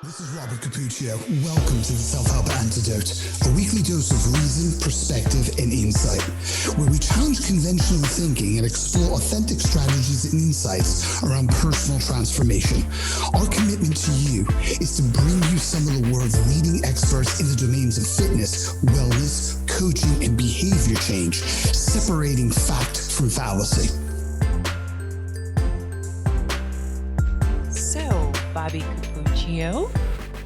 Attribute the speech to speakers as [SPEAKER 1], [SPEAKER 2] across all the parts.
[SPEAKER 1] This is Robert Capuccio. Welcome to the Self-Help Antidote, a weekly dose of reason, perspective, and insight, where we challenge conventional thinking and explore authentic strategies and insights around personal transformation. Our commitment to you is to bring you some of the world's leading experts in the domains of fitness, wellness, coaching, and behavior change, separating fact from fallacy.
[SPEAKER 2] So, Bobby Capuccio,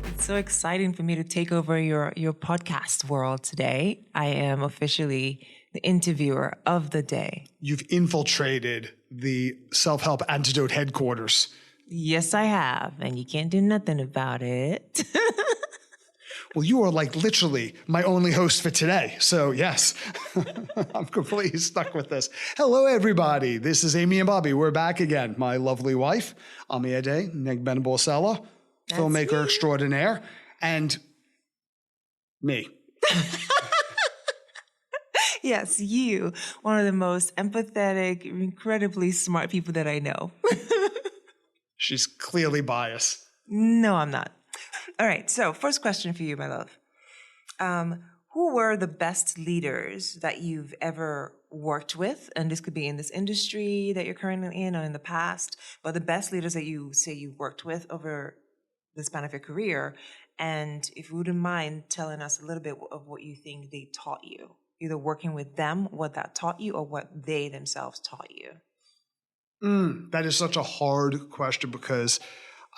[SPEAKER 2] it's so exciting for me to take over your podcast world today. I am officially the interviewer of the day.
[SPEAKER 3] You've infiltrated the Self-Help Antidote headquarters.
[SPEAKER 2] Yes, I have, and you can't do nothing about it.
[SPEAKER 3] Well, you are like literally my only host for today. So yes, I'm completely stuck with this. Hello, everybody. This is Amy and Bobby. We're back again. My lovely wife, Aimi and I, Negbenabosella, filmmaker extraordinaire, and me.
[SPEAKER 2] Yes, you, one of the most empathetic, incredibly smart people that I know.
[SPEAKER 3] She's clearly biased.
[SPEAKER 2] No, I'm not. All right, so first question for you, my love. Who were the best leaders that you've ever worked with? And this could be in this industry that you're currently in or in the past, but the best leaders that you say you worked with over the span of your career. And if you wouldn't mind telling us a little bit of what you think they taught you, either working with them, what that taught you, or what they themselves taught you.
[SPEAKER 3] That is such a hard question because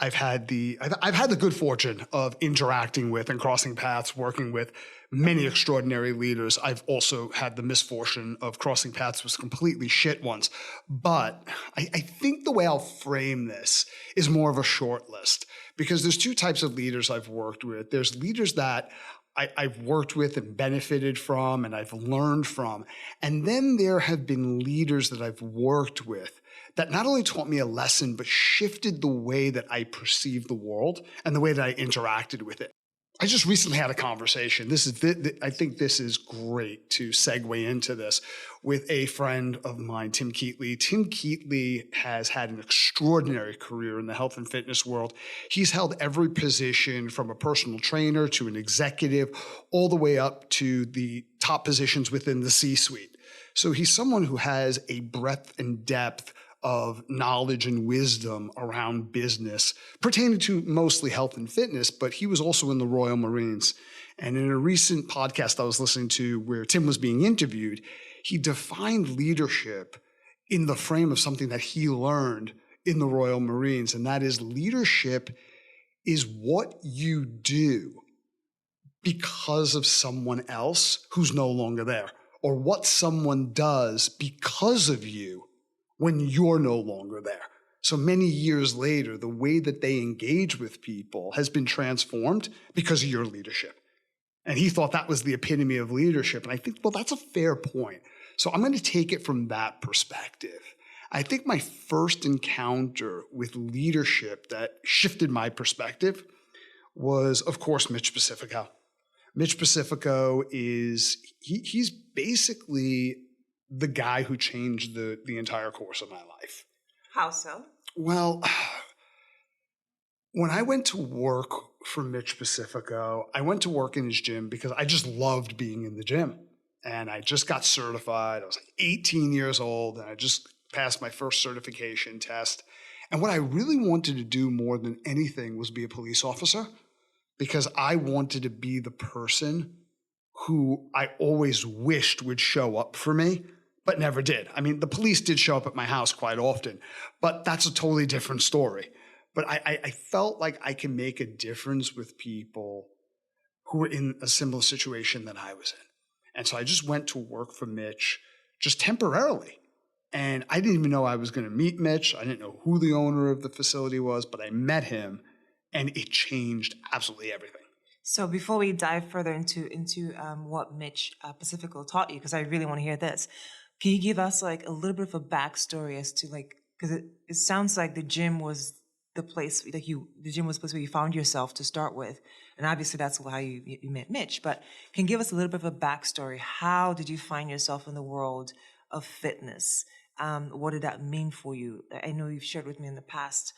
[SPEAKER 3] I've had the good fortune of interacting with and crossing paths, working with many extraordinary leaders. I've also had the misfortune of crossing paths with completely shit ones. But I think the way I'll frame this is more of a short list because there's two types of leaders I've worked with. There's leaders that I've worked with and benefited from and I've learned from. And then there have been leaders that I've worked with that not only taught me a lesson, but shifted the way that I perceive the world and the way that I interacted with it. I just recently had a conversation. I think this is great to segue into this with a friend of mine, Tim Keatley. Tim Keatley has had an extraordinary career in the health and fitness world. He's held every position from a personal trainer to an executive, all the way up to the top positions within the C-suite. So he's someone who has a breadth and depth of knowledge and wisdom around business pertaining to mostly health and fitness, but he was also in the Royal Marines. And in a recent podcast I was listening to where Tim was being interviewed, he defined leadership in the frame of something that he learned in the Royal Marines. And that is leadership is what you do because of someone else who's no longer there, or what someone does because of you when you're no longer there. So many years later, the way that they engage with people has been transformed because of your leadership. And he thought that was the epitome of leadership. And I think, well, that's a fair point. So I'm going to take it from that perspective. I think my first encounter with leadership that shifted my perspective was, of course, Mitch Pacifico. Mitch Pacifico he's basically the guy who changed the entire course of my life.
[SPEAKER 2] How so?
[SPEAKER 3] Well, when I went to work for Mitch Pacifico, I went to work in his gym because I just loved being in the gym. And I just got certified. I was like 18 years old and I just passed my first certification test. And what I really wanted to do more than anything was be a police officer because I wanted to be the person who I always wished would show up for me, but never did. I mean, the police did show up at my house quite often, but that's a totally different story. But I felt like I can make a difference with people who were in a similar situation that I was in. And so I just went to work for Mitch just temporarily. And I didn't even know I was going to meet Mitch. I didn't know who the owner of the facility was, but I met him and it changed absolutely everything.
[SPEAKER 2] So before we dive further into what Mitch Pacifico taught you, because I really want to hear this, can you give us like a little bit of a backstory as to like, because it sounds like the gym was the place where you found yourself to start with, and obviously that's how you met Mitch. But can you give us a little bit of a backstory? How did you find yourself in the world of fitness? What did that mean for you? I know you've shared with me in the past,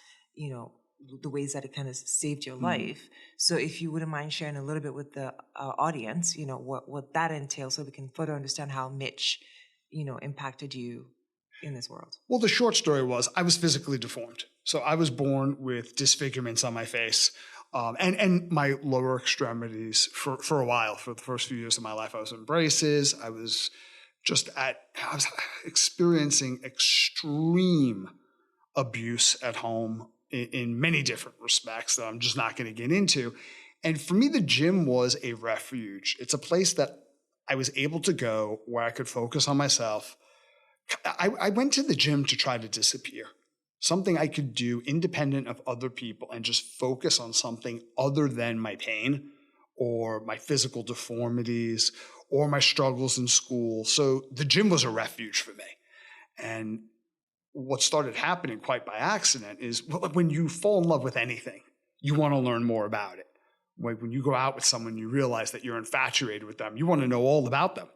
[SPEAKER 2] the ways that it kind of saved your life. So if you wouldn't mind sharing a little bit with the audience, what that entails, so we can further understand how Mitch, impacted you in this world.
[SPEAKER 3] Well, the short story was I was physically deformed. So I was born with disfigurements on my face and my lower extremities for a while. For the first few years of my life, I was in braces. I was experiencing extreme abuse at home in many different respects that I'm just not going to get into. And for me, the gym was a refuge. It's a place that I was able to go where I could focus on myself. I went to the gym to try to disappear, something I could do independent of other people and just focus on something other than my pain or my physical deformities or my struggles in school. So the gym was a refuge for me. And what started happening quite by accident is when you fall in love with anything, you want to learn more about it. When you go out with someone, you realize that you're infatuated with them. You want to know all about them.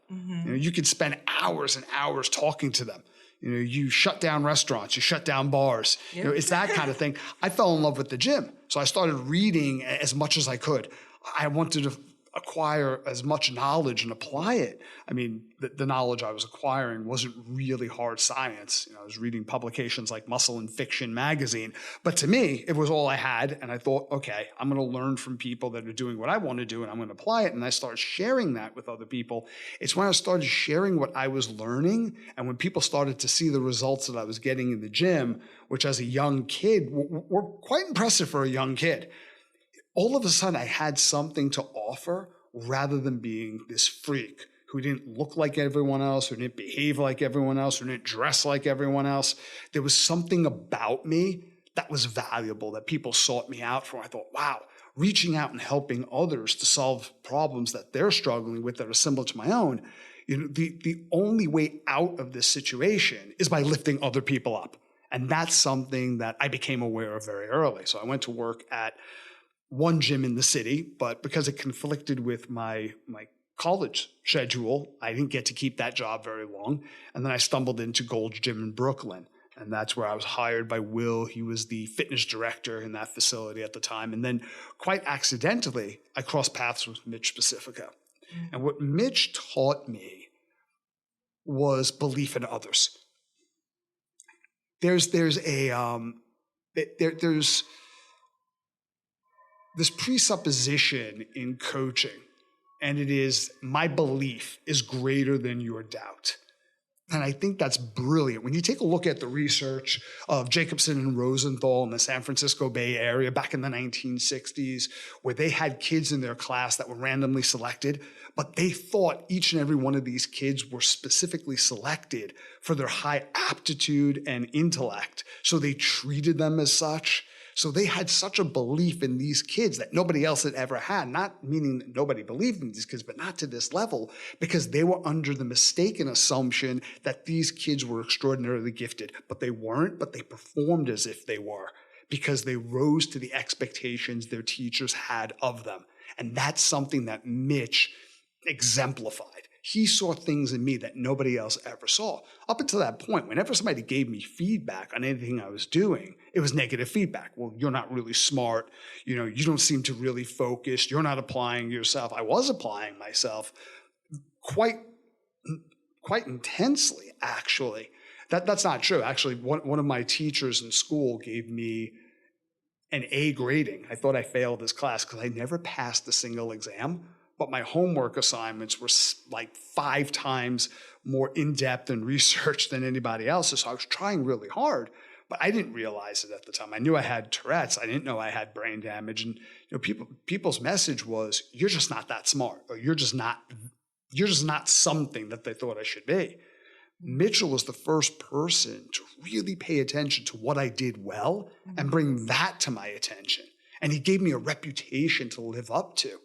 [SPEAKER 3] You could spend hours and hours talking to them. You shut down restaurants, you shut down bars.
[SPEAKER 2] Yep.
[SPEAKER 3] It's that kind of thing. I fell in love with the gym. So I started reading as much as I could. I wanted to acquire as much knowledge and apply it. I mean, the knowledge I was acquiring wasn't really hard science. I was reading publications like Muscle and Fiction magazine, but to me, it was all I had. And I thought, okay, I'm going to learn from people that are doing what I want to do, and I'm going to apply it. And I started sharing that with other people. It's when I started sharing what I was learning, and when people started to see the results that I was getting in the gym, which as a young kid were quite impressive for a young kid. All of a sudden, I had something to offer rather than being this freak who didn't look like everyone else, who didn't behave like everyone else, who didn't dress like everyone else. There was something about me that was valuable, that people sought me out for. I thought, wow, reaching out and helping others to solve problems that they're struggling with that are similar to my own. The only way out of this situation is by lifting other people up. And that's something that I became aware of very early. So I went to work at one gym in the city, but because it conflicted with my college schedule, I didn't get to keep that job very long. And then I stumbled into Gold's Gym in Brooklyn. And that's where I was hired by Will. He was the fitness director in that facility at the time. And then quite accidentally, I crossed paths with Mitch Pacifico. And what Mitch taught me was belief in others. There's this presupposition in coaching, and it is my belief is greater than your doubt. And I think that's brilliant. When you take a look at the research of Jacobson and Rosenthal in the San Francisco Bay Area back in the 1960s, where they had kids in their class that were randomly selected, but they thought each and every one of these kids were specifically selected for their high aptitude and intellect. So they treated them as such. So they had such a belief in these kids that nobody else had ever had, not meaning that nobody believed in these kids, but not to this level, because they were under the mistaken assumption that these kids were extraordinarily gifted, but they weren't, but they performed as if they were because they rose to the expectations their teachers had of them. And that's something that Mitch exemplified. He saw things in me that nobody else ever saw. Up until that point, whenever somebody gave me feedback on anything I was doing, it was negative feedback. Well, you're not really smart. You don't seem to really focus. You're not applying yourself. I was applying myself quite intensely, actually. That's not true. Actually, one of my teachers in school gave me an A grading. I thought I failed this class because I never passed a single exam. But my homework assignments were like 5 times more in-depth and research than anybody else's. So I was trying really hard, but I didn't realize it at the time. I knew I had Tourette's. I didn't know I had brain damage. And people's message was, you're just not that smart, or you're just not something that they thought I should be. Mitchell was the first person to really pay attention to what I did well and bring that to my attention. And he gave me a reputation to live up to.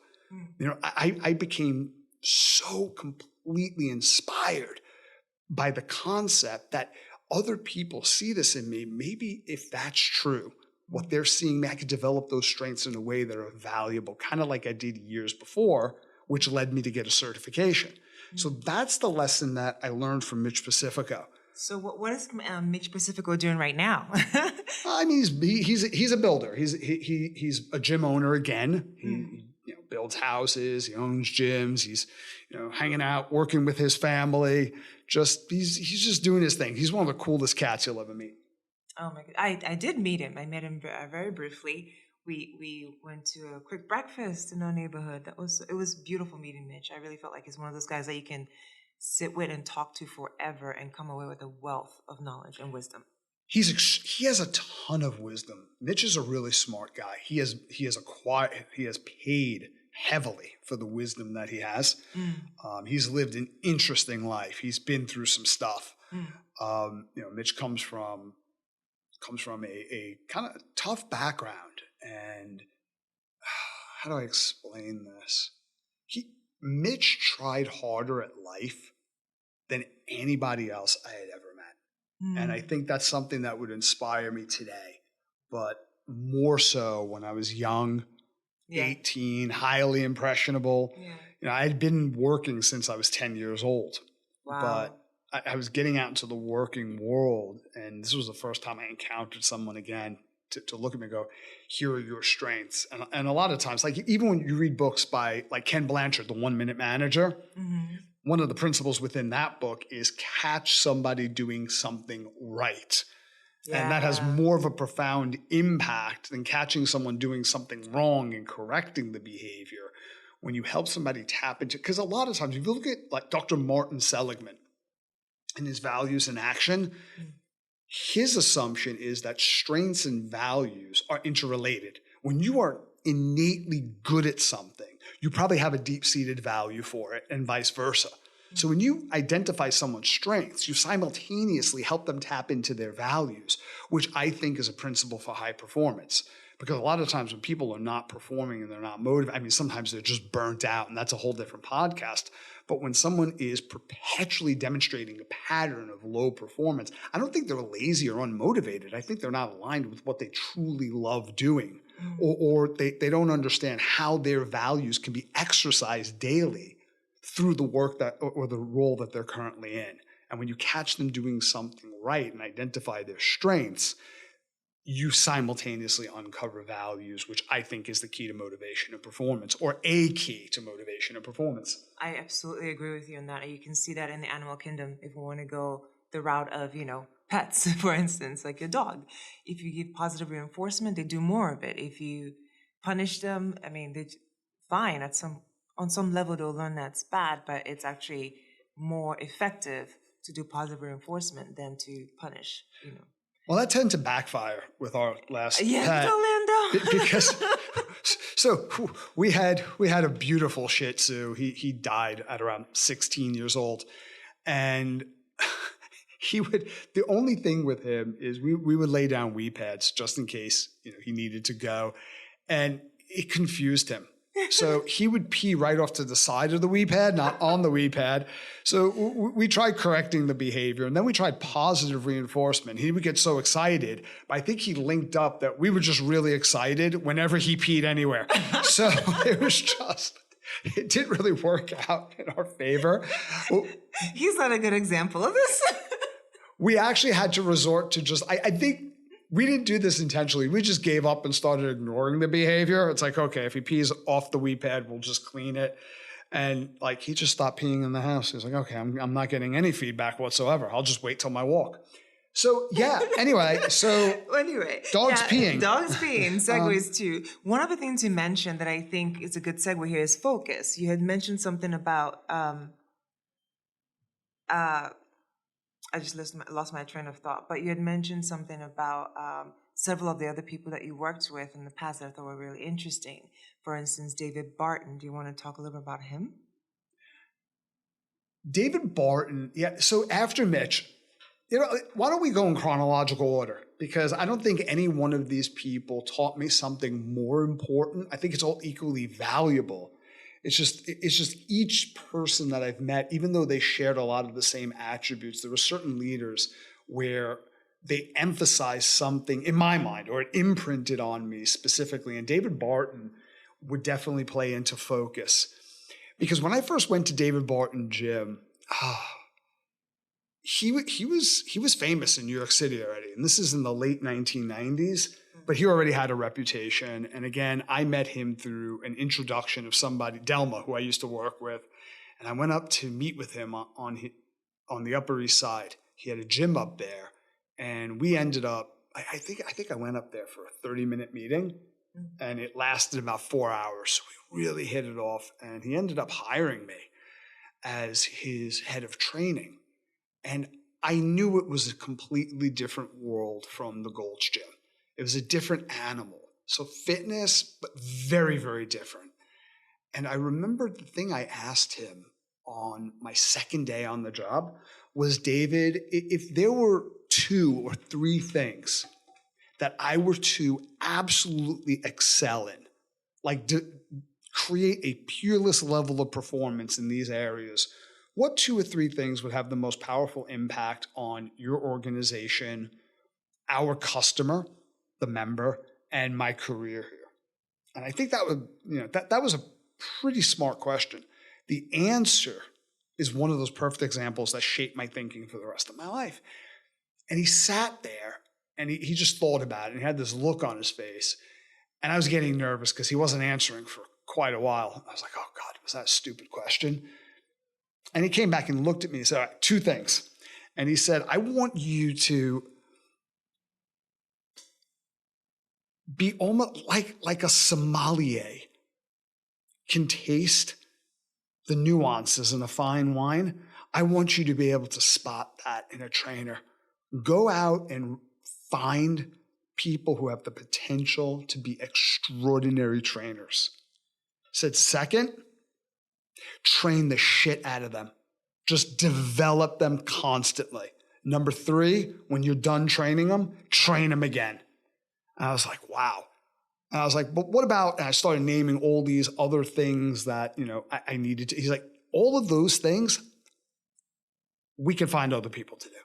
[SPEAKER 3] I became so completely inspired by the concept that other people see this in me. Maybe if that's true, what they're seeing me, I could develop those strengths in a way that are valuable, kind of like I did years before, which led me to get a certification. So that's the lesson that I learned from Mitch Pacifico.
[SPEAKER 2] So what is Mitch Pacifico doing right now?
[SPEAKER 3] I mean, he's a builder. He's a gym owner again. He builds houses. He owns gyms. He's hanging out, working with his family. He's just doing his thing. Was one of the coolest cats you'll ever meet.
[SPEAKER 2] Oh my God, I did meet him. I met him very briefly. We went to a quick breakfast in our neighborhood. It was beautiful meeting Mitch. I really felt like he's one of those guys that you can sit with and talk to forever and come away with a wealth of knowledge and wisdom.
[SPEAKER 3] He has a ton of wisdom. Mitch is a really smart guy. He has paid heavily for the wisdom that he has. He's lived an interesting life. He's been through some stuff. Mitch comes from a kind of tough background, and how do I explain this? Mitch tried harder at life than anybody else I had ever met. And I think that's something that would inspire me today, but more so when I was young, 18, highly impressionable. I had been working since I was 10 years old.
[SPEAKER 2] Wow.
[SPEAKER 3] But I was getting out into the working world, and this was the first time I encountered someone again to look at me and go, here are your strengths. And a lot of times, like even when you read books by like Ken Blanchard, the 1 Minute Manager, one of the principles within that book is catch somebody doing something right. And that has more of a profound impact than catching someone doing something wrong and correcting the behavior. When you help somebody tap into, because a lot of times if you look at like Dr. Martin Seligman and his values in action, his assumption is that strengths and values are interrelated. When you are innately good at something, you probably have a deep-seated value for it and vice versa. So when you identify someone's strengths, you simultaneously help them tap into their values, which I think is a principle for high performance. Because a lot of times when people are not performing and they're not motivated, I mean, sometimes they're just burnt out, and that's a whole different podcast. But when someone is perpetually demonstrating a pattern of low performance, I don't think they're lazy or unmotivated. I think they're not aligned with what they truly love doing, or they don't understand how their values can be exercised daily through the work or the role that they're currently in. And when you catch them doing something right and identify their strengths, you simultaneously uncover values, which I think is the key to motivation and performance, or a key to motivation and performance.
[SPEAKER 2] I absolutely agree with you on that. You can see that in the animal kingdom if we want to go the route of, pets, for instance, like your dog. If you give positive reinforcement, they do more of it. If you punish them, I mean, they're fine. On some level, they'll learn that's bad, but it's actually more effective to do positive reinforcement than to punish,
[SPEAKER 3] Well, that tended to backfire with our last pet.
[SPEAKER 2] Orlando.
[SPEAKER 3] Because so we had a beautiful Shih Tzu. He died at around 16 years old, and the only thing with him is we would lay down wee pads just in case he needed to go, and it confused him. So he would pee right off to the side of the wee pad, not on the wee pad. So we tried correcting the behavior, and then we tried positive reinforcement. He would get so excited, but I think he linked up that we were just really excited whenever he peed anywhere. So it didn't really work out in our favor.
[SPEAKER 2] He's not a good example of this.
[SPEAKER 3] We actually had to resort to I think we didn't do this intentionally. We just gave up and started ignoring the behavior. It's like, okay, if he pees off the wee pad, we'll just clean it. And like, he just stopped peeing in the house. He's like, okay, I'm not getting any feedback whatsoever. I'll just wait till my walk. So yeah, anyway, dogs peeing.
[SPEAKER 2] Dogs peeing segues to one other thing to mention that I think is a good segue here is focus. You had mentioned something about I just lost my train of thought, but you had mentioned something about several of the other people that you worked with in the past that I thought were really interesting. For instance, David Barton. Do you want to talk a little bit about him?
[SPEAKER 3] David Barton, yeah. So after Mitch, why don't we go in chronological order? Because I don't think any one of these people taught me something more important. I think it's all equally valuable. It's just each person that I've met, even though they shared a lot of the same attributes, there were certain leaders where they emphasized something in my mind, or it imprinted on me specifically. And David Barton would definitely play into focus. Because when I first went to David Barton Gym, he was famous in New York City already, and this is in the late 1990s. But he already had a reputation. And again, I met him through an introduction of somebody, Delma, who I used to work with, and I went up to meet with him on the Upper East Side. He had a gym up there, and we ended up. I think I went up there for a 30-minute meeting, and it lasted about 4 hours. So we really hit it off, and he ended up hiring me as his head of training. And I knew it was a completely different world from the Gold's Gym. It was a different animal. So fitness, but very, very different. And I remember the thing I asked him on my second day on the job was, David, if there were 2 or 3 things that I were to absolutely excel in, like create a peerless level of performance in these areas, what 2 or 3 things would have the most powerful impact on your organization, our customer, the member, and my career here? And I think that was a pretty smart question. The answer is one of those perfect examples that shaped my thinking for the rest of my life. And he sat there and he just thought about it, and he had this look on his face. And I was getting nervous because he wasn't answering for quite a while. I was like, oh God, was that a stupid question? And he came back and looked at me and said, all right, 2 things. And he said, I want you to be almost like a sommelier can taste the nuances in a fine wine. I want you to be able to spot that in a trainer. Go out and find people who have the potential to be extraordinary trainers. Said second, train the shit out of them. Just develop them constantly. Number 3, when you're done training them, train them again. And I was like, wow. And I was like, but what about, and I started naming all these other things that, I needed to. He's like, all of those things, we can find other people to do.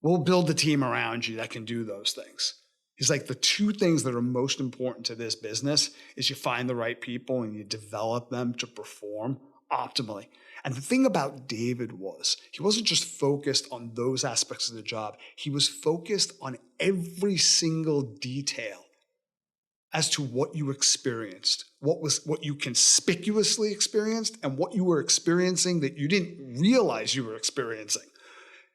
[SPEAKER 3] We'll build a team around you that can do those things. He's like, the 2 things that are most important to this business is you find the right people and you develop them to perform optimally. And the thing about David was, he wasn't just focused on those aspects of the job. He was focused on every single detail as to what you experienced, what you conspicuously experienced, and what you were experiencing that you didn't realize you were experiencing.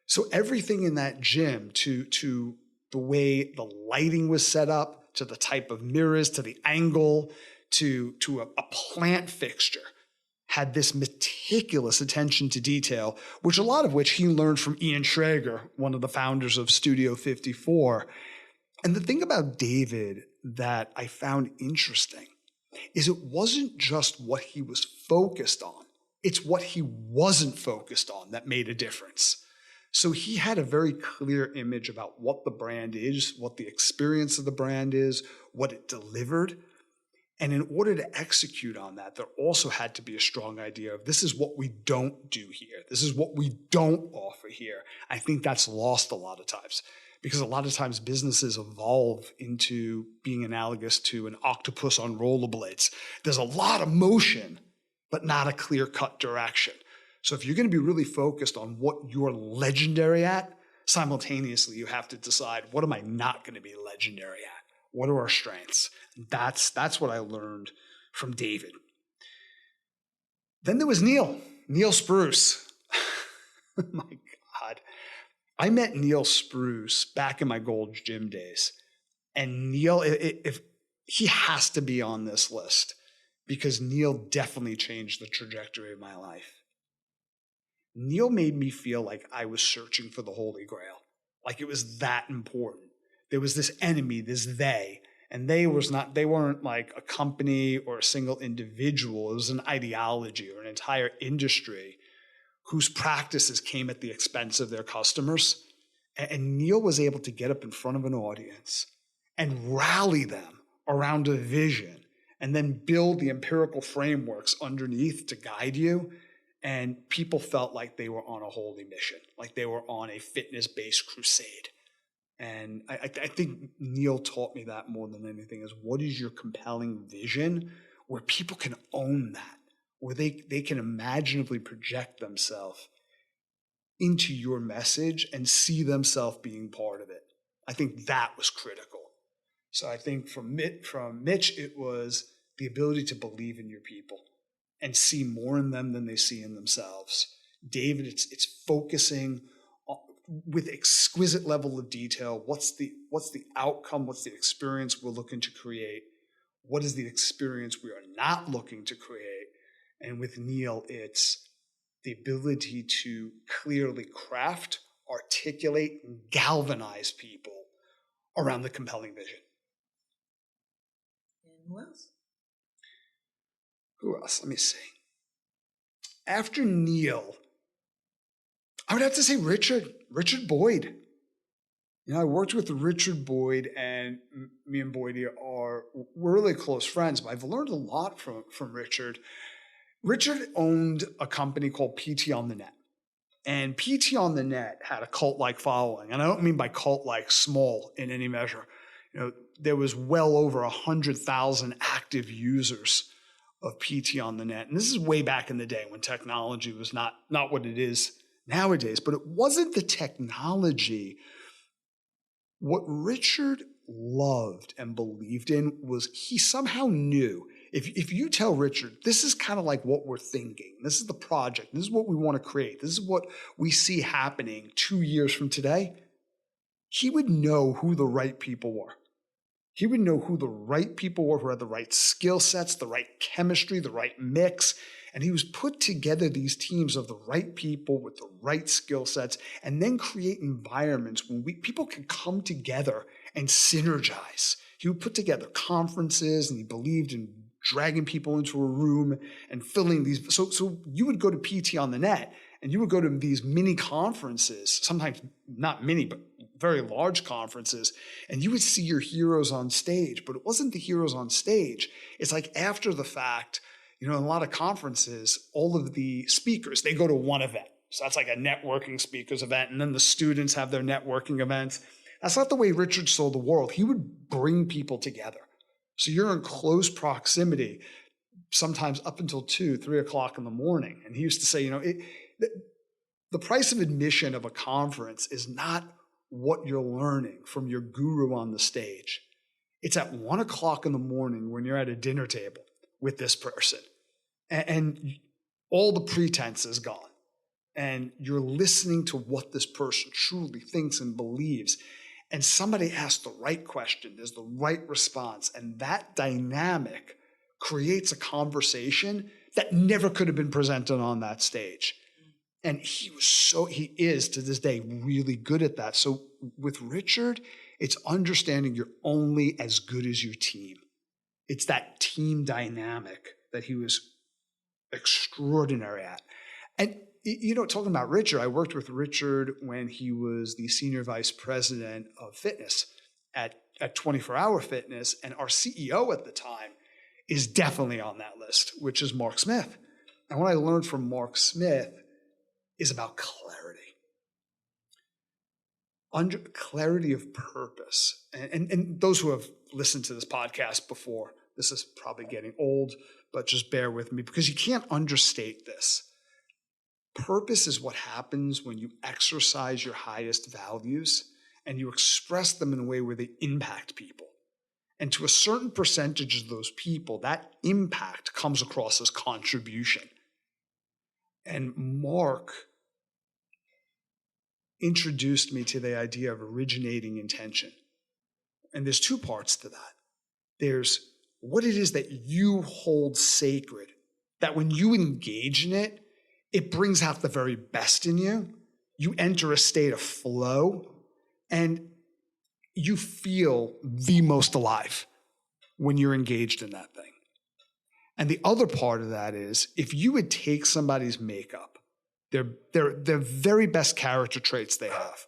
[SPEAKER 3] So everything in that gym, to the way the lighting was set up, to the type of mirrors, to the angle, to a plant fixture, had this meticulous attention to detail, which a lot of which he learned from Ian Schrager, one of the founders of Studio 54. And the thing about David that I found interesting is it wasn't just what he was focused on, it's what he wasn't focused on that made a difference. So he had a very clear image about what the brand is, what the experience of the brand is, what it delivered. And in order to execute on that, there also had to be a strong idea of, this is what we don't do here. This is what we don't offer here. I think that's lost a lot of times, because a lot of times businesses evolve into being analogous to an octopus on rollerblades. There's a lot of motion, but not a clear-cut direction. So if you're going to be really focused on what you're legendary at, simultaneously you have to decide, what am I not going to be legendary at? What are our strengths? That's what I learned from David. Then there was Neil Spruce. My God. I met Neil Spruce back in my Gold's Gym days. And Neil, if he has to be on this list, because Neil definitely changed the trajectory of my life. Neil made me feel like I was searching for the Holy Grail, like it was that important. There was this enemy, this they, and they weren't like a company or a single individual. It was an ideology or an entire industry whose practices came at the expense of their customers. And Neil was able to get up in front of an audience and rally them around a vision and then build the empirical frameworks underneath to guide you. And people felt like they were on a holy mission, like they were on a fitness-based crusade. And I think Neil taught me that more than anything, is what is your compelling vision where people can own that, where they can imaginably project themselves into your message and see themselves being part of it. I think that was critical. So I think from Mitch, it was the ability to believe in your people and see more in them than they see in themselves. David, it's focusing with exquisite level of detail. What's the outcome? What's the experience we're looking to create? What is the experience we are not looking to create? And with Neil, it's the ability to clearly craft, articulate, and galvanize people around the compelling vision.
[SPEAKER 2] And who else?
[SPEAKER 3] Who else? Let me see. After Neil, I would have to say Richard Boyd. I worked with Richard Boyd, and me and Boyd we're really close friends, but I've learned a lot from Richard. Richard owned a company called PT on the Net. And PT on the Net had a cult-like following. And I don't mean by cult-like small in any measure. There was well over 100,000 active users of PT on the Net. And this is way back in the day when technology was not what it is nowadays. But it wasn't the technology. What Richard loved and believed in was he somehow knew, if you tell Richard, this is kind of like what we're thinking, this is the project, this is what we want to create, this is what we see happening 2 years from today, he would know who the right people were. He would know who the right people were, who had the right skill sets, the right chemistry, the right mix. And he was put together these teams of the right people with the right skill sets, and then create environments when people could come together and synergize. He would put together conferences, and he believed in dragging people into a room and filling these. So you would go to PT on the Net, and you would go to these mini conferences, sometimes not mini, but very large conferences, and you would see your heroes on stage. But it wasn't the heroes on stage. It's like after the fact, in a lot of conferences, all of the speakers, they go to one event. So that's like a networking speakers event, and then the students have their networking events. That's not the way Richard saw the world. He would bring people together. So you're in close proximity, sometimes up until 2, 3 o'clock in the morning. And he used to say, the price of admission of a conference is not what you're learning from your guru on the stage. It's at 1 o'clock in the morning when you're at a dinner table with this person, and all the pretense is gone, and you're listening to what this person truly thinks and believes, and somebody asks the right question, there's the right response, and that dynamic creates a conversation that never could have been presented on that stage. And he is to this day really good at that. So with Richard, it's understanding you're only as good as your team. It's that team dynamic that he was extraordinary at. And, talking about Richard, I worked with Richard when he was the senior vice president of fitness at 24 Hour Fitness. And our CEO at the time is definitely on that list, which is Mark Smith. And what I learned from Mark Smith is about clarity. Clarity of purpose. And those who have listened to this podcast before, this is probably getting old, but just bear with me because you can't understate this. Purpose is what happens when you exercise your highest values and you express them in a way where they impact people. And to a certain percentage of those people, that impact comes across as contribution. And Mark introduced me to the idea of originating intention. And there's 2 parts to that. There's what it is that you hold sacred, that when you engage in it, it brings out the very best in you. You enter a state of flow, and you feel the most alive when you're engaged in that thing. And the other part of that is, if you would take somebody's makeup, their very best character traits they have,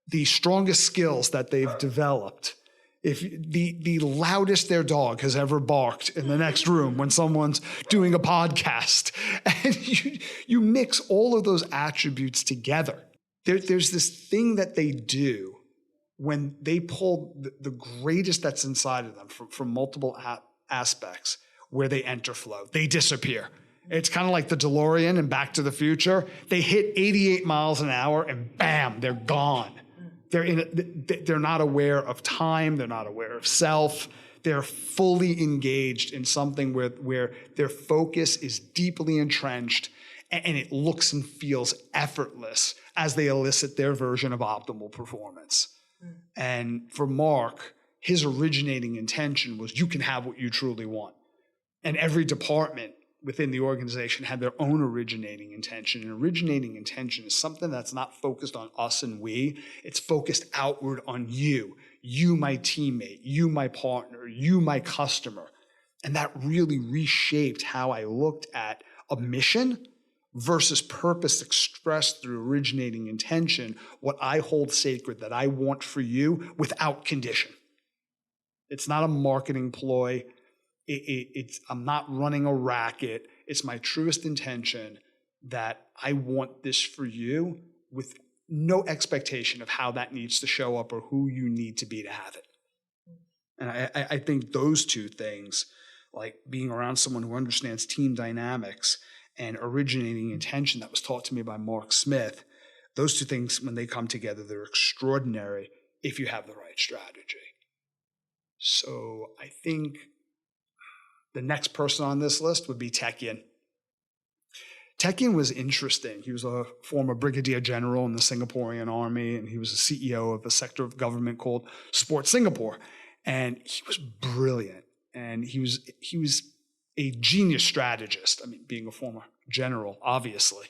[SPEAKER 3] the strongest skills that they've developed, if the loudest their dog has ever barked in the next room when someone's doing a podcast, and you mix all of those attributes together, there's this thing that they do when they pull the greatest that's inside of them from multiple aspects, where they enter flow. They disappear. It's kind of like the DeLorean in Back to the Future. They hit 88 miles an hour and bam, they're gone. They're not aware of time. They're not aware of self. They're fully engaged in something where their focus is deeply entrenched and it looks and feels effortless as they elicit their version of optimal performance. And for Mark, his originating intention was you can have what you truly want. And every department within the organization had their own originating intention. And originating intention is something that's not focused on us and we. It's focused outward on you, my teammate, you, my partner, you, my customer. And that really reshaped how I looked at a mission versus purpose expressed through originating intention, what I hold sacred that I want for you without condition. It's not a marketing ploy. I'm not running a racket. It's my truest intention that I want this for you with no expectation of how that needs to show up or who you need to be to have it. And I think those two things, like being around someone who understands team dynamics and originating intention that was taught to me by Mark Smith, those two things, when they come together, they're extraordinary if you have the right strategy. So I think the next person on this list would be Tekian. Tekian was interesting. He was a former brigadier general in the Singaporean army, and he was the CEO of a sector of government called Sport Singapore. And he was brilliant. And he was a genius strategist. I mean, being a former general, obviously.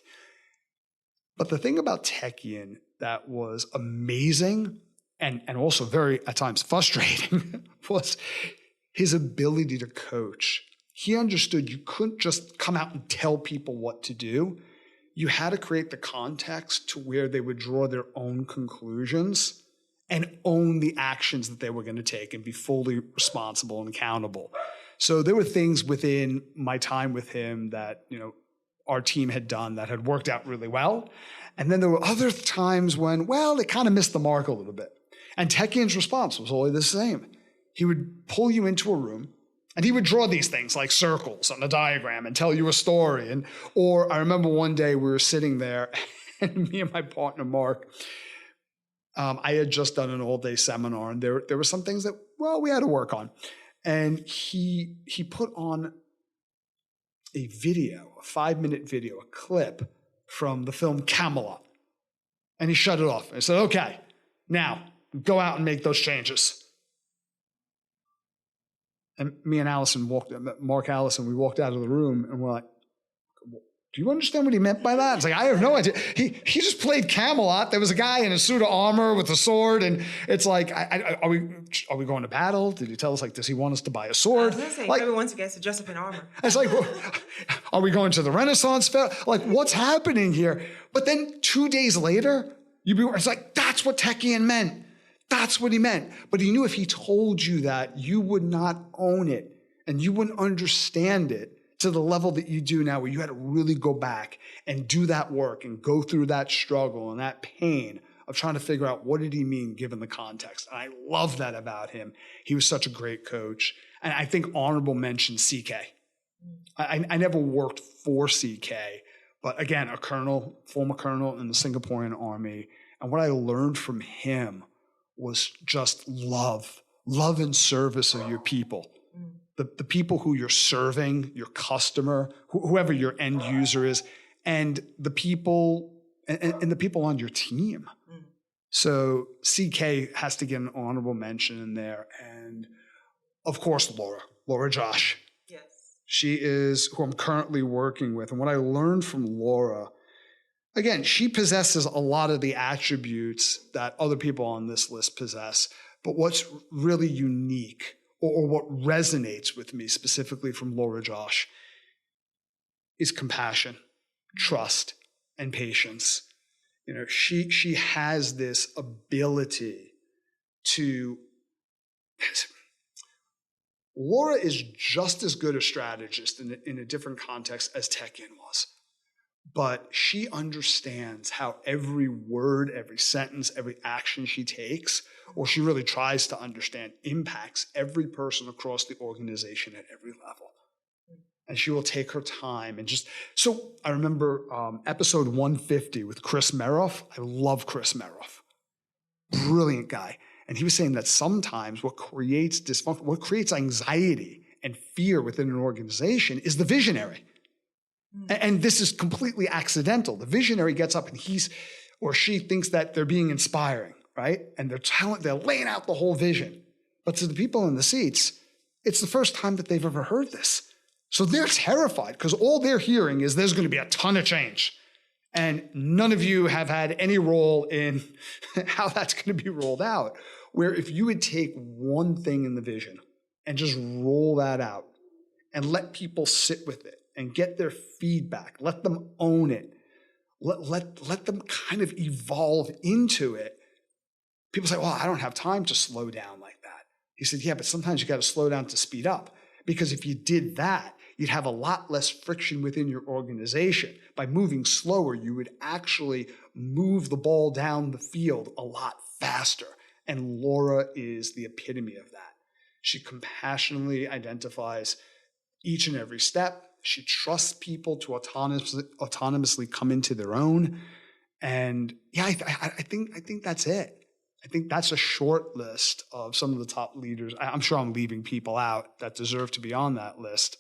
[SPEAKER 3] But the thing about Tekian that was amazing and also very, at times, frustrating was his ability to coach. He understood you couldn't just come out and tell people what to do. You had to create the context to where they would draw their own conclusions and own the actions that they were going to take and be fully responsible and accountable. So there were things within my time with him that, our team had done that had worked out really well. And then there were other times when, they kind of missed the mark a little bit. And Tekian's response was always the same. He would pull you into a room and he would draw these things like circles on a diagram and tell you a story. Or I remember one day we were sitting there and me and my partner, Mark, I had just done an all-day seminar and there were some things that, we had to work on. And he put on a video, a 5-minute video, a clip from the film Camelot. And he shut it off. And he said, okay, now go out and make those changes. And me and Mark Allison, we walked out of the room and we're like, do you understand what he meant by that? It's like, I have no idea. He just played Camelot. There was a guy in a suit of armor with a sword. And it's like, are we going to battle? Did he tell us, does he want us to buy a sword?
[SPEAKER 2] I was going to say, maybe once he gets to dress up in armor.
[SPEAKER 3] It's like, are we going to the Renaissance Fair? What's happening here? But then 2 days later, it's like, that's what Tekian meant. That's what he meant. But he knew if he told you that, you would not own it and you wouldn't understand it to the level that you do now, where you had to really go back and do that work and go through that struggle and that pain of trying to figure out what did he mean given the context. And I love that about him. He was such a great coach. And I think honorable mention CK. I never worked for CK, but again, a colonel, former colonel in the Singaporean army. And what I learned from him was just love and service of your people. The people who you're serving, your customer, whoever your end user is, and the people and the people on your team. So CK has to get an honorable mention in there. And of course, Laura Josh.
[SPEAKER 2] Yes.
[SPEAKER 3] She is who I'm currently working with. And what I learned from Laura, again, she possesses a lot of the attributes that other people on this list possess. But what's really unique or what resonates with me specifically from Laura Josh is compassion, trust, and patience. She has this ability to. Laura is just as good a strategist in a different context as Tekian was. But she understands how every word, every sentence, every action she takes, or she really tries to understand, impacts every person across the organization at every level. and she will take her time and just, so I remember episode 150 with Chris Meroff. I love Chris Meroff. Brilliant guy. And he was saying that sometimes what creates dysfunction, what creates anxiety and fear within an organization is the visionary. And this is completely accidental. The visionary gets up and he's or she thinks that they're being inspiring, right? And they're laying out the whole vision. But to the people in the seats, it's the first time that they've ever heard this. So they're terrified because all they're hearing is there's going to be a ton of change. And none of you have had any role in how that's going to be rolled out. Where if you would take one thing in the vision and just roll that out and let people sit with it and get their feedback, let them own it, let them kind of evolve into it. People say, well, I don't have time to slow down like that. He said, yeah, but sometimes you got to slow down to speed up. Because if you did that, you'd have a lot less friction within your organization. By moving slower, you would actually move the ball down the field a lot faster. And Laura is the epitome of that. She compassionately identifies each and every step. She trusts people to autonomously come into their own. And yeah, I think that's it. I think that's a short list of some of the top leaders. I'm sure I'm leaving people out that deserve to be on that list.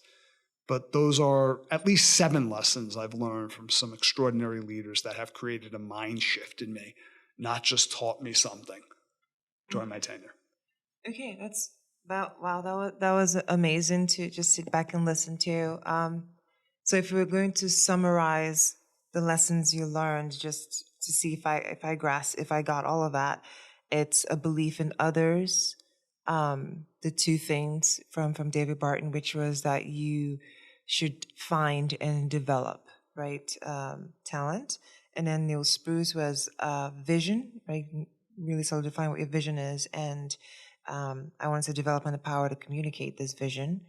[SPEAKER 3] But those are at least 7 lessons I've learned from some extraordinary leaders that have created a mind shift in me, not just taught me something during my tenure.
[SPEAKER 2] Okay, wow, that was amazing to just sit back and listen to. So if we were going to summarize the lessons you learned, just to see if I got all of that, it's a belief in others. The 2 things from David Barton, which was that you should find and develop, right, talent. And then Neil Spruce was vision, right, really solidifying what your vision is. And I wanted to develop on the power to communicate this vision.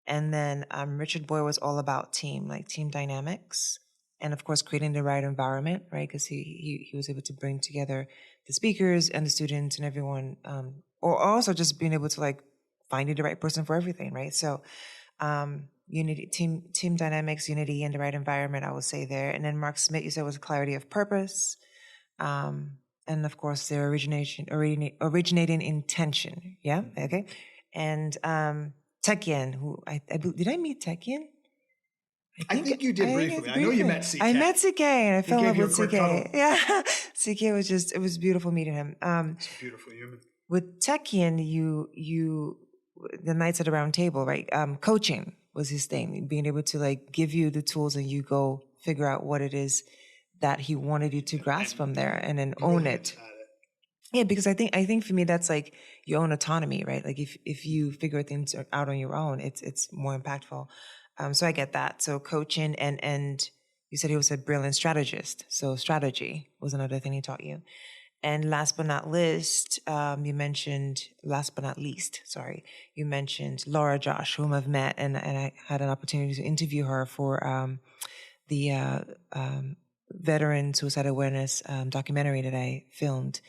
[SPEAKER 2] And then Richard Boyle was all about team, like team dynamics. And of course, creating the right environment, right? Because he was able to bring together the speakers and the students and everyone, or also just being able to like finding the right person for everything, right? So, unity, team dynamics, unity, and the right environment, I would say there. And then Mark Smith, you said was clarity of purpose, and of course their originating intention. Yeah, okay. And Tekian, who did I meet Tekian?
[SPEAKER 3] I think you did briefly. I know you met CK.
[SPEAKER 2] I met CK and I fell in love with CK.
[SPEAKER 3] Cuddle.
[SPEAKER 2] Yeah, CK was it was beautiful meeting him.
[SPEAKER 3] It's a beautiful human.
[SPEAKER 2] With Tekian, you the nights at the round table, right? Coaching was his thing, being able to like give you the tools and you go figure out what it is that he wanted you to grasp from there and then own it. Yeah, because I think for me that's like your own autonomy, right? Like if you figure things out on your own, it's more impactful. So I get that. So coaching and you said he was a brilliant strategist. So strategy was another thing he taught you. And last but not least, you mentioned Laura Josh, whom I've met, and I had an opportunity to interview her for the veteran suicide awareness documentary that I filmed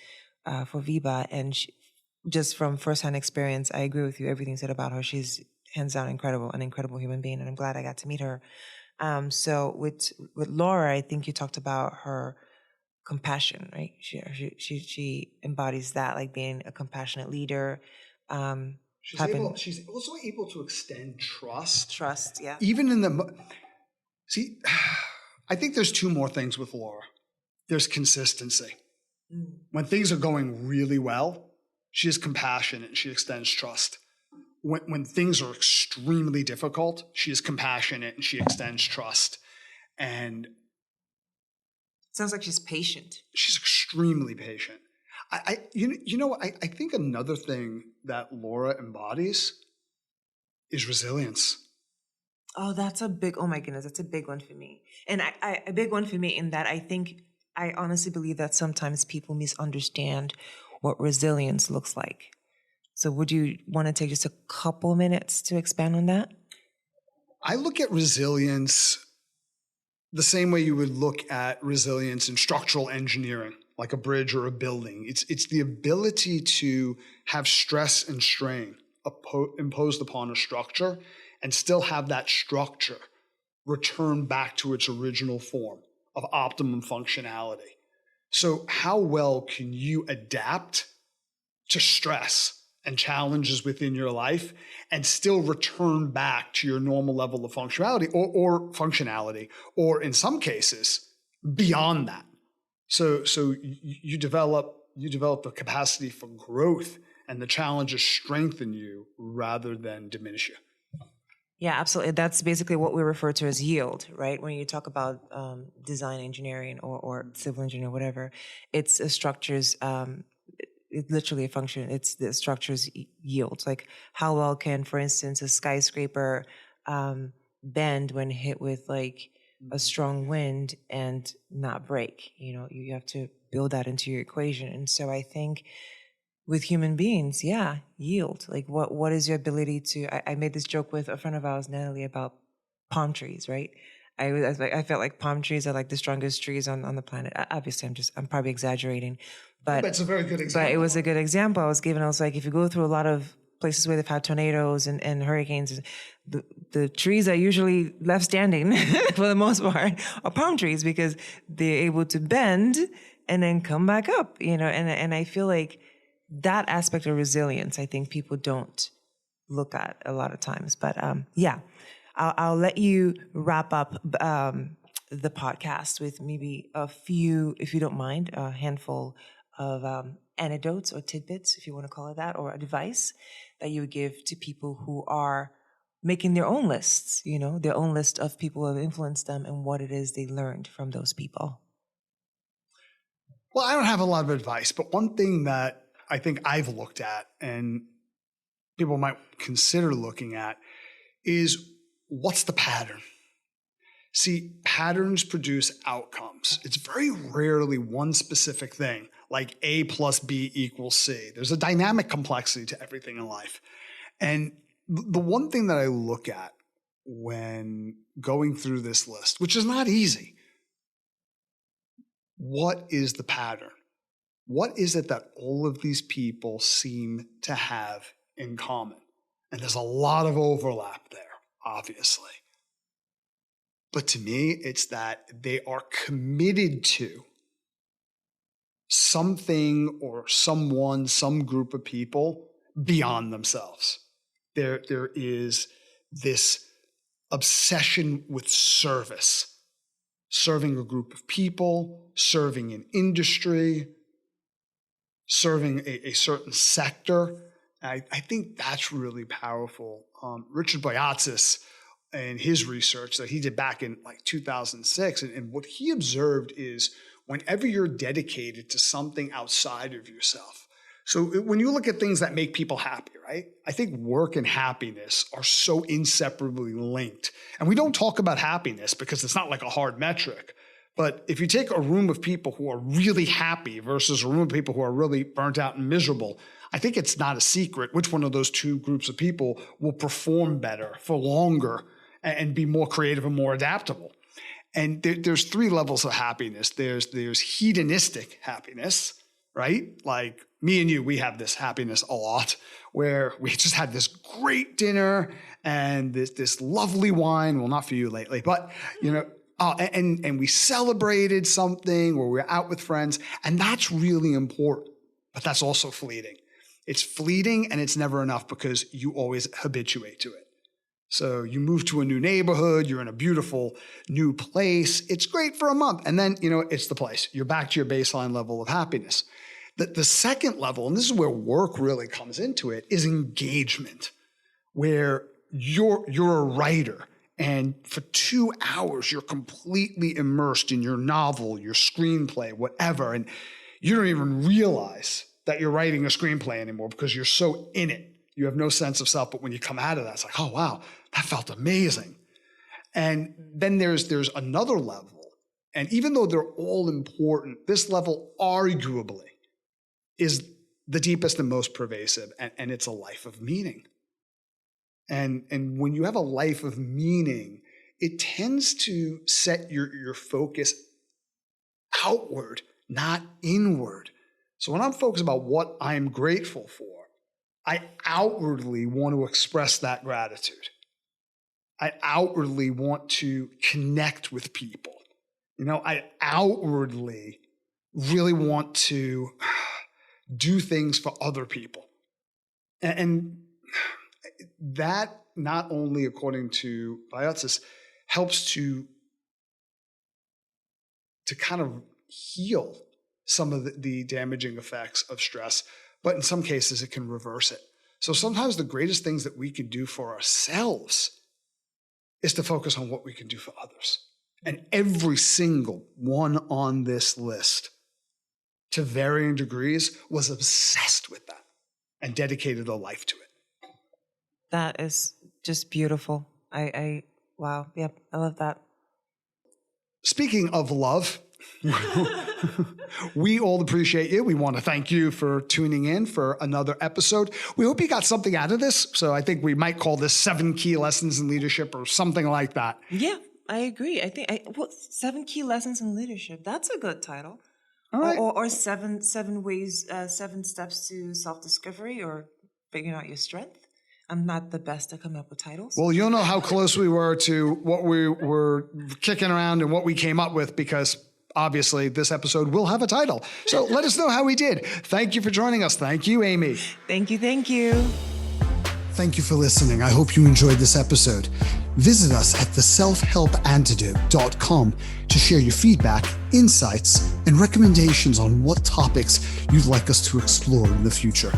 [SPEAKER 2] for VIBA. And just from firsthand experience, I agree with you. Everything said about her. She's hands down incredible, an incredible human being, and I'm glad I got to meet her. So with Laura, I think you talked about her compassion, right? She embodies that, like being a compassionate leader.
[SPEAKER 3] She's also able to extend trust.
[SPEAKER 2] Trust, yeah.
[SPEAKER 3] Even in I think there's 2 more things with Laura. There's consistency. When things are going really well, she is compassionate and she extends trust. When things are extremely difficult, she is compassionate and she extends trust. And
[SPEAKER 2] sounds like she's patient.
[SPEAKER 3] She's extremely patient. I think another thing that Laura embodies is resilience.
[SPEAKER 2] Oh, oh my goodness, that's a big one for me. And a big one for me in that I honestly believe that sometimes people misunderstand what resilience looks like. So would you want to take just a couple minutes to expand on that?
[SPEAKER 3] I look at resilience the same way you would look at resilience in structural engineering, like a bridge or a building. It's the ability to have stress and strain imposed upon a structure and still have that structure return back to its original form of optimum functionality. So how well can you adapt to stress and challenges within your life and still return back to your normal level of functionality or functionality, or in some cases, beyond that? So you develop the capacity for growth, and the challenges strengthen you rather than diminish you.
[SPEAKER 2] Yeah, absolutely. That's basically what we refer to as yield, right? When you talk about design engineering or civil engineering, whatever, it's a structure's, it's literally a function. It's the structure's yield. Like how well can, for instance, a skyscraper bend when hit with like a strong wind and not break? You know, you have to build that into your equation. And so I think with human beings, yeah, yield. Like what is your ability to, I made this joke with a friend of ours, Natalie, about palm trees, right? I felt like palm trees are like the strongest trees on the planet. Obviously, I'm probably exaggerating, but
[SPEAKER 3] That's a very good example.
[SPEAKER 2] But it was a good example I was given. I was like, if you go through a lot of places where they've had tornadoes and hurricanes, the trees are usually left standing for the most part are palm trees because they're able to bend and then come back up, you know, and I feel like that aspect of resilience, I think people don't look at a lot of times. But yeah, I'll let you wrap up the podcast with maybe a few, if you don't mind, a handful of anecdotes or tidbits, if you want to call it that, or advice that you would give to people who are making their own lists, you know, their own list of people who have influenced them and what it is they learned from those people.
[SPEAKER 3] Well, I don't have a lot of advice, but one thing that I think I've looked at and people might consider looking at is what's the pattern? See, patterns produce outcomes. It's very rarely one specific thing, like A plus B equals C. There's a dynamic complexity to everything in life. And the one thing that I look at when going through this list, which is not easy, what is the pattern? What is it that all of these people seem to have in common? And there's a lot of overlap there, obviously. But to me, it's that they are committed to something or someone, some group of people beyond themselves. There is this obsession with service, serving a group of people, serving an industry, serving a certain sector. I think that's really powerful. Richard Boyatzis and his research that he did back in like 2006, and what he observed is whenever you're dedicated to something outside of yourself. So when you look at things that make people happy, right? I think work and happiness are so inseparably linked. And we don't talk about happiness because it's not like a hard metric. But if you take a room of people who are really happy versus a room of people who are really burnt out and miserable, I think it's not a secret which one of those two groups of people will perform better for longer and be more creative and more adaptable. And there's three levels of happiness. There's hedonistic happiness, right? Like me and you, we have this happiness a lot where we just had this great dinner and this lovely wine. Well, not for you lately, but you know, and we celebrated something or we're out with friends, and that's really important, but that's also fleeting. It's fleeting and it's never enough because you always habituate to it. So you move to a new neighborhood, you're in a beautiful new place. It's great for a month. And then, you know, it's the place. You're back to your baseline level of happiness. The second level, and this is where work really comes into it, is engagement, where you're a writer. And for 2 hours, you're completely immersed in your novel, your screenplay, whatever. And you don't even realize that you're writing a screenplay anymore because you're so in it. You have no sense of self. But when you come out of that, it's like, oh, wow, that felt amazing. And then there's another level. And even though they're all important, this level arguably is the deepest and most pervasive. And it's a life of meaning. And when you have a life of meaning, it tends to set your focus outward, not inward. So when I'm focused about what I'm grateful for, I outwardly want to express that gratitude. I outwardly want to connect with people. I outwardly really want to do things for other people. And that not only, according to Biotsis, helps to kind of heal some of the damaging effects of stress, but in some cases it can reverse it. So sometimes the greatest things that we can do for ourselves is to focus on what we can do for others. And every single one on this list, to varying degrees, was obsessed with that and dedicated a life to it.
[SPEAKER 2] That is just beautiful. Wow. Yep. I love that.
[SPEAKER 3] Speaking of love, we all appreciate you. We want to thank you for tuning in for another episode. We hope you got something out of this. So I think we might call this 7 Key Lessons in Leadership or something like that.
[SPEAKER 2] Yeah, I agree. I think 7 Key Lessons in Leadership. That's a good title.
[SPEAKER 3] All right.
[SPEAKER 2] Or seven ways, 7 steps to self-discovery or figuring out your strength. I'm not the best to come up with titles.
[SPEAKER 3] Well, you'll know how close we were to what we were kicking around and what we came up with, because obviously this episode will have a title. So let us know how we did. Thank you for joining us. Thank you, Amy.
[SPEAKER 2] Thank you.
[SPEAKER 1] Thank you for listening. I hope you enjoyed this episode. Visit us at theselfhelpantidote.com to share your feedback, insights, and recommendations on what topics you'd like us to explore in the future.